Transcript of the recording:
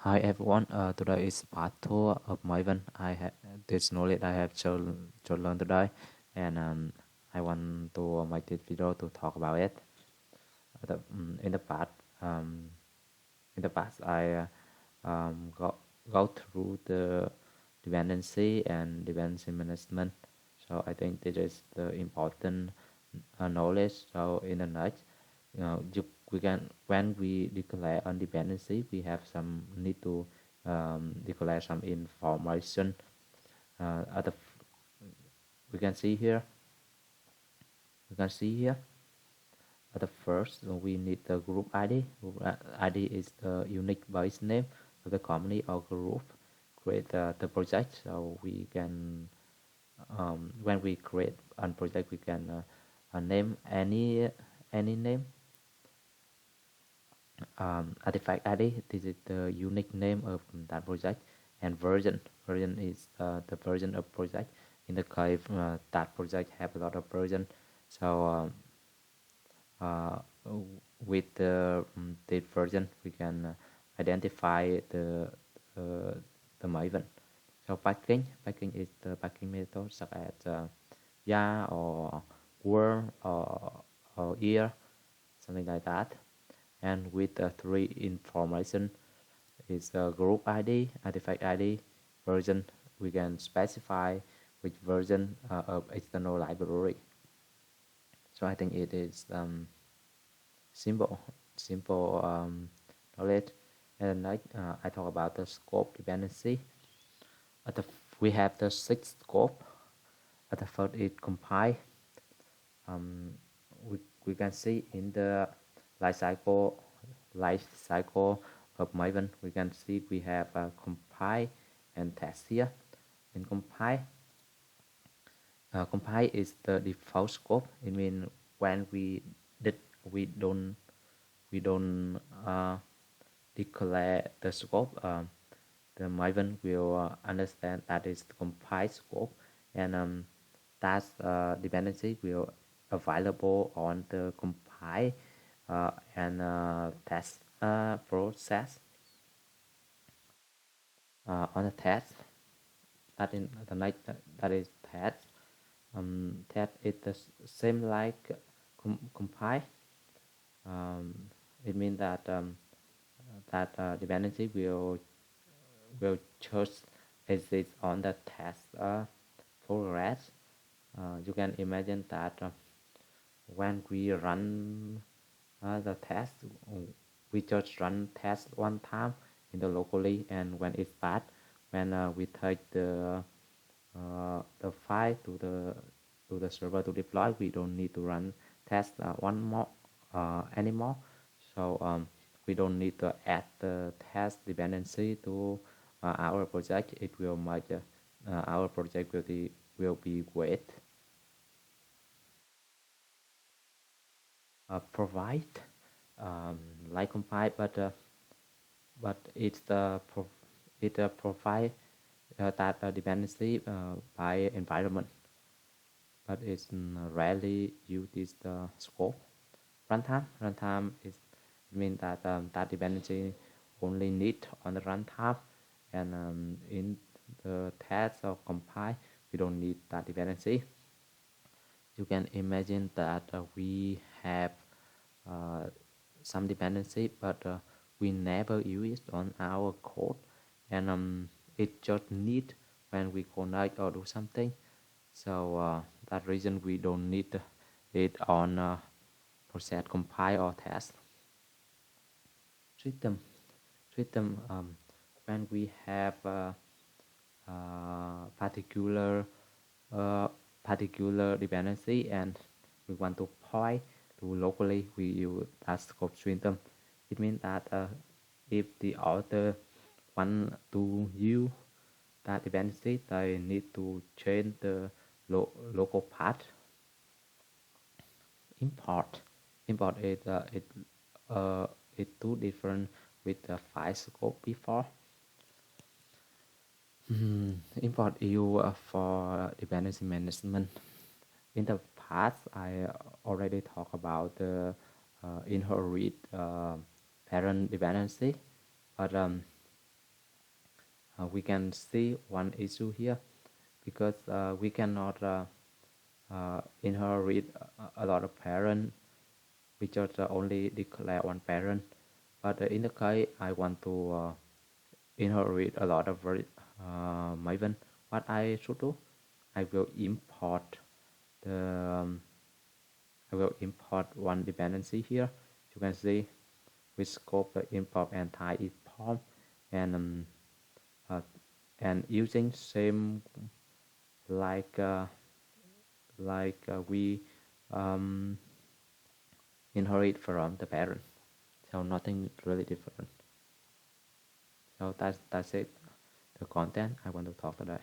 Hi everyone, today is part 2 of maven. I have this knowledge I have to learn today, and I want to make this video to talk about it. In the past, um, I go through the dependency and dependency management. So I think this is the important knowledge. So in the next, we can when we declare a dependency, we have some need to declare some information. At the we can see here. We can see here. At the first, we need the group ID. Group ID is the unique base name of the company or group. Create the project, so we can when we create a project, we can name any name. Artifact ID, this is the unique name of that project, and version is the version of project. In the case that project have a lot of version, so uh, with the version we can identify uh, the maven. So packing is the packing method such as yeah or word or year, something like that. And with the three information is the group ID, artifact ID, version. We can specify which version of external library. So I think it is simple, simple knowledge. And like I talk about the scope dependency. At the, we have the sixth scope. At the first, it compile. Um, we can see in the life cycle life cycle of Maven. We can see we have compile and test here. In compile is the default scope. It means when did we don't we don't declare the scope, the Maven will understand that is the compile scope, and that dependency will available on the compile and test process. On the test, that in the night that is test. Test is the same like compile. It means that dependency will just exist on the test progress. You can imagine that when we run the test, we just run test one time in the locally, and when it's bad, when we take the file to the server to deploy, we don't need to run test one more anymore. So we don't need to add the test dependency to our project. It will make our project will be great. Provide like compile, but it's the provide that dependency by environment, but it's rarely used the scope. Runtime is mean that that dependency only need on the runtime, and in the test or compile we don't need that dependency. You can imagine that we have uh, some dependency, but we never use it on our code, and it just need when we connect or do something. So that reason we don't need it on process compile or test. Treat them when we have particular uh, particular dependency and we want to point to locally, we use that scope treat them. It means that if the author want to use that dependency, they need to change the local path. Import is it too different with the file scope before. Import EU for dependency management. In the past, I already talked about the inherit parent dependency, but we can see one issue here, because we cannot inherit a lot of parents. We just only declare one parent. But in the case I want to inherit a lot of maven, what I should do? I will import the I will import one dependency here. You can see we scope the import and tie it form, and uh, using same like we um, inherit from the parent. So nothing really different. So that's it. The content I want to talk today.